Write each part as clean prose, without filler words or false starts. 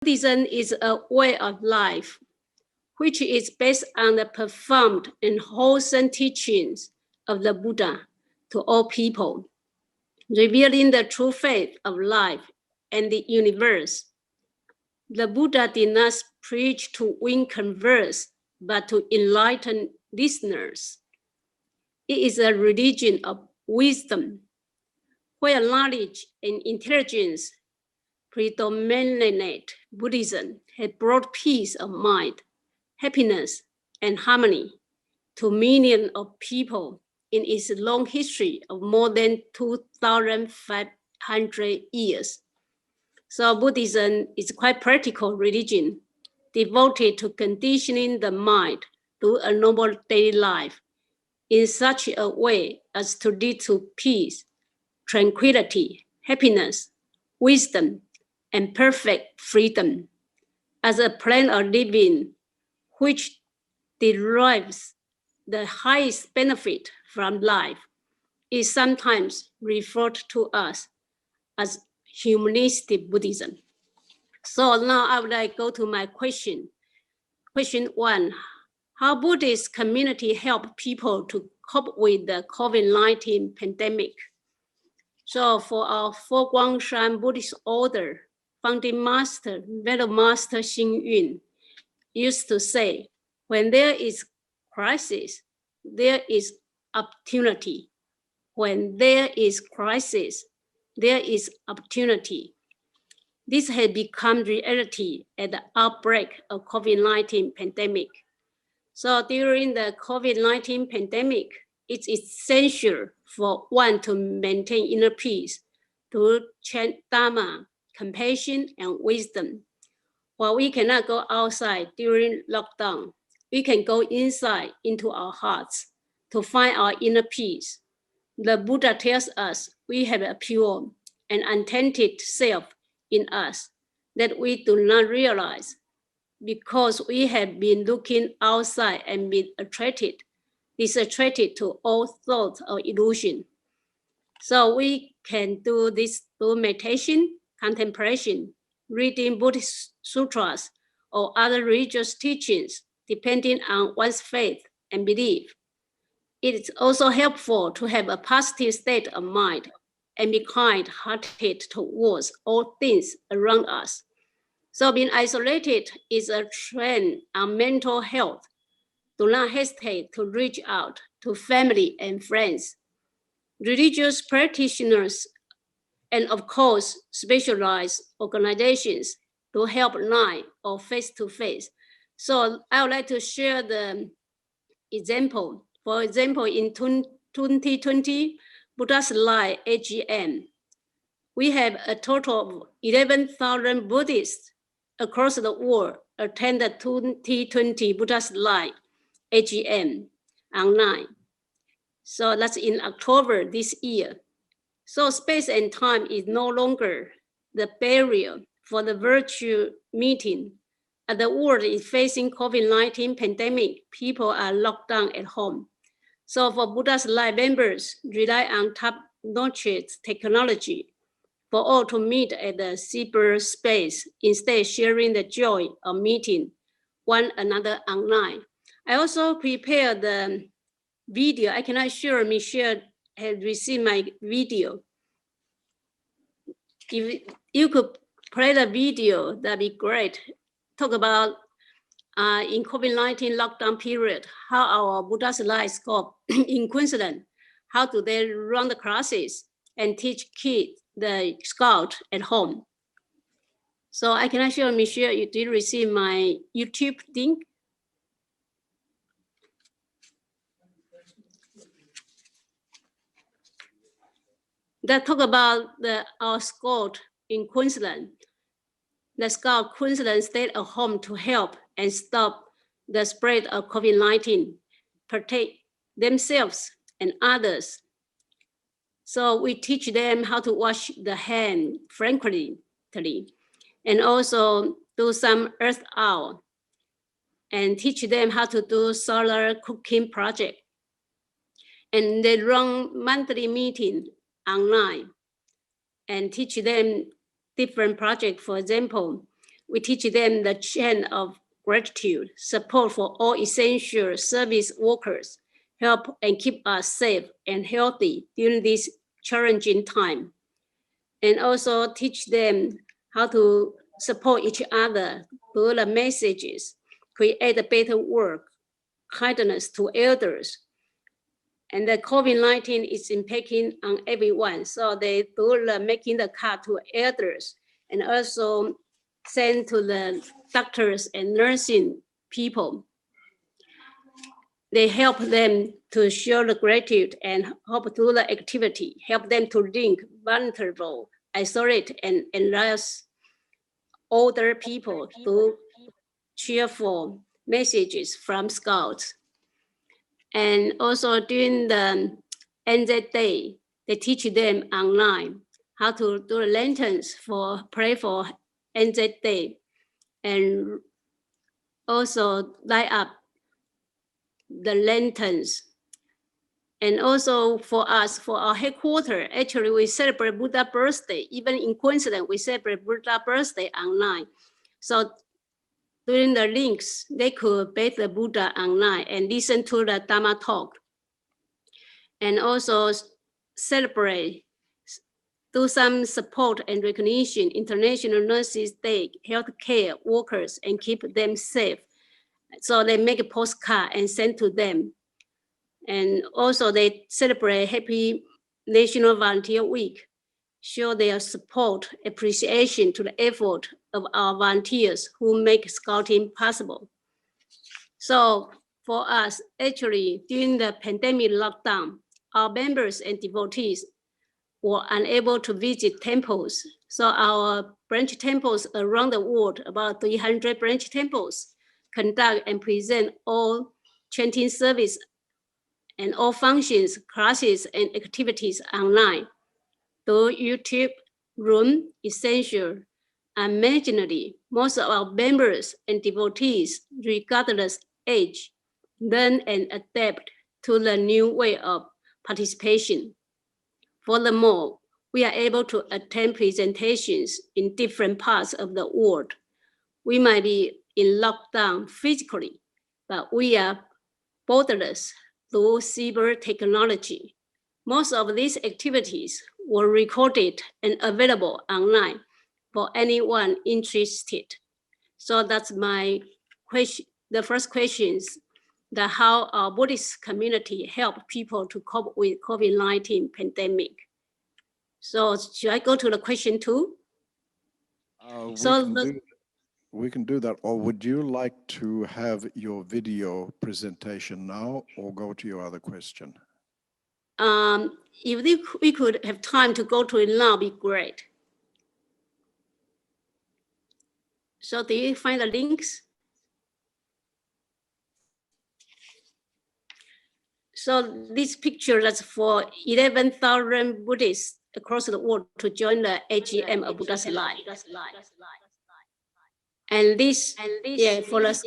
Buddhism is a way of life, which is based on the profound and wholesome teachings of the Buddha to all people, revealing the true faith of life and the universe. The Buddha did not preach to win converts, but to enlighten listeners. It is a religion of wisdom, where knowledge and intelligence predominate. Buddhism has brought peace of mind, happiness, and harmony to millions of people in its long history of more than 2,500 years. So Buddhism is quite practical religion, devoted to conditioning the mind to a normal daily life in such a way as to lead to peace, tranquility, happiness, wisdom, and perfect freedom as a plan of living which derives the highest benefit from life is sometimes referred to us as humanistic Buddhism. So now I would like to go to my question. Question 1, how Buddhist community help people to cope with the COVID-19 pandemic? So for our Fo Guangshan Buddhist order, founding master, Venerable Master Xing Yun, used to say, when there is crisis, there is opportunity. When there is crisis, there is opportunity. This has become reality at the outbreak of COVID-19 pandemic. So during the COVID-19 pandemic, it's essential for one to maintain inner peace, to chant Dharma, compassion, and wisdom. While we cannot go outside during lockdown, we can go inside into our hearts to find our inner peace. The Buddha tells us we have a pure and untainted self in us that we do not realize because we have been looking outside and been distracted to all thoughts of illusion. So we can do this through meditation, contemplation, reading Buddhist sutras, or other religious teachings, depending on one's faith and belief. It is also helpful to have a positive state of mind and be kind-hearted towards all things around us. So being isolated is a trend on mental health. Do not hesitate to reach out to family and friends, religious practitioners, and of course, specialized organizations to help online or face-to-face. So I would like to share the example. For example, in 2020, Buddha's Light AGM, we have a total of 11,000 Buddhists across the world attend the 2020 Buddha's Light AGM online. So that's in October this year. So space and time is no longer the barrier for the virtual meeting. As the world is facing COVID-19 pandemic, people are locked down at home. So for Buddha's Light members, rely on top-notch technology for all to meet at the cyberspace, instead sharing the joy of meeting one another online. I also prepared the video. I cannot sure Michelle has received my video. If you could play the video, that'd be great. Talk about in COVID-19 lockdown period, how our Buddha's Light School in Queensland, how do they run the classes and teach kids, the scout at home. So I can assure Michelle, you did receive my YouTube link. That talk about our scout in Queensland. The scout Queensland stayed at home to help and stop the spread of COVID-19, protect themselves and others. So we teach them how to wash the hand frequently, and also do some earth hour, and teach them how to do solar cooking project. And they run monthly meeting online and teach them different projects. For example, we teach them the chain of gratitude, support for all essential service workers, help and keep us safe and healthy during this challenging time. And also teach them how to support each other through the messages, create a better work, kindness to elders. And the COVID-19 is impacting on everyone. So they do making the card to elders and also send to the doctors and nursing people. They help them to show the gratitude and help through the activity, help them to link vulnerable, isolate, and enlarge older people through cheerful messages from scouts. And also during the NZ Day, they teach them online how to do lanterns for pray for NZ Day, and also light up the lanterns. And also for us, for our headquarters, actually we celebrate Buddha birthday. Even in coincidence, we celebrate Buddha birthday online. So during the links, they could bathe the Buddha online and listen to the Dharma talk. And also celebrate, do some support and recognition, International Nurses Day, healthcare workers, and keep them safe. So they make a postcard and send to them. And also they celebrate Happy National Volunteer Week, show their support, appreciation to the effort of our volunteers who make Scouting possible. So for us, actually, during the pandemic lockdown, our members and devotees were unable to visit temples. So our branch temples around the world, about 300 branch temples, conduct and present all chanting service and all functions, classes, and activities online through YouTube, Room, Essential, and marginally, most of our members and devotees, regardless age, learn and adapt to the new way of participation. Furthermore, we are able to attend presentations in different parts of the world. We might be in lockdown physically, but we are borderless through cyber technology. Most of these activities were recorded and available online for anyone interested. So that's my question. The first question is that how our Buddhist community help people to cope with COVID-19 pandemic. So should I go to the question 2? We can do that. Or would you like to have your video presentation now or go to your other question? If we could have time to go to it now, be great. So do you find the links? So this picture, that's for 11,000 Buddhists across the world to join the AGM of Buddha's Life. And this, for us,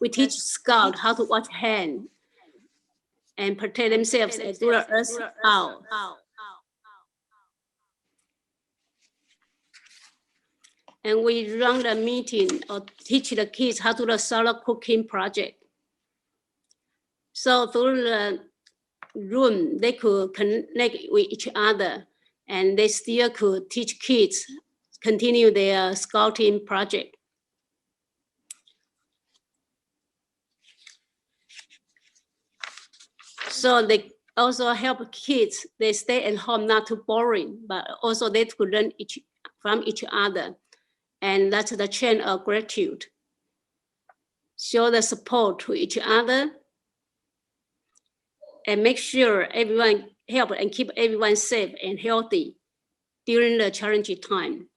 we teach Scouts how to wash hands and protect themselves and do the earth out. And we run the meeting or teach the kids how to do the solar cooking project. So through the room, they could connect with each other, and they still could teach kids, continue their Scouting project. So they also help kids, they stay at home, not too boring, but also they could learn from each other. And that's the chain of gratitude. Show the support to each other and make sure everyone help and keep everyone safe and healthy during the challenging time.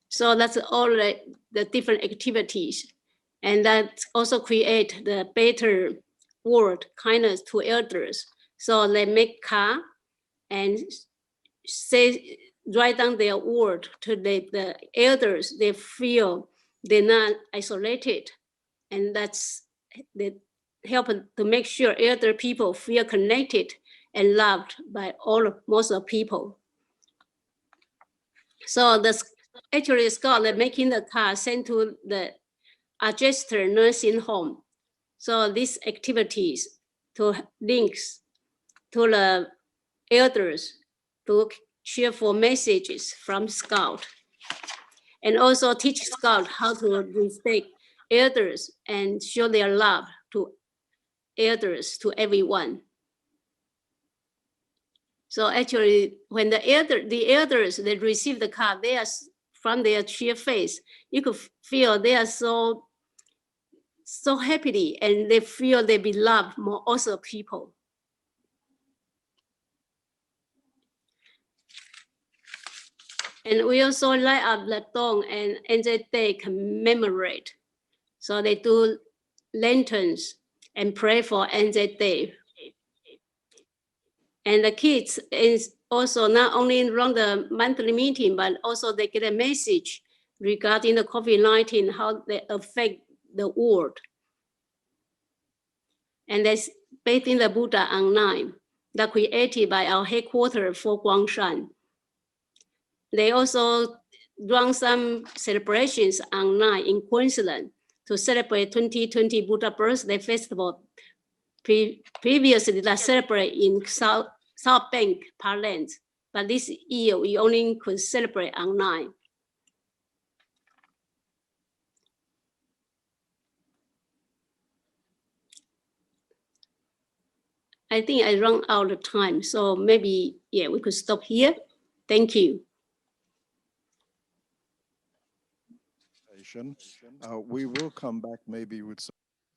So that's all the different activities. And that also create the better word, kindness to elders. So they make card and say, write down their word to the elders. They feel they're not isolated. And that's help to make sure elder people feel connected and loved by most of people. So actually Scott making the card sent to the Adjusted nursing home. So these activities to links to the elders to cheerful messages from Scout, and also teach Scout how to respect elders and show their love to elders, to everyone. So actually, when the elders, they receive the card, they are from their cheer face, you could feel they are so happily, and they feel they be loved more also people. And we also light up the dawn and Angel Day commemorate. So they do lanterns and pray for Angel Day. And the kids is also not only run the monthly meeting, but also they get a message regarding the COVID-19, how they affect the world. And that's based in the Buddha online, that created by our headquarters for Guangshan. They also run some celebrations online in Queensland to celebrate 2020 Buddha Birthday Festival. Previously, they celebrate in South Bank Parkland, but this year we only could celebrate online. I think I run out of time, so maybe, yeah, we could stop here. Thank you. We will come back maybe with some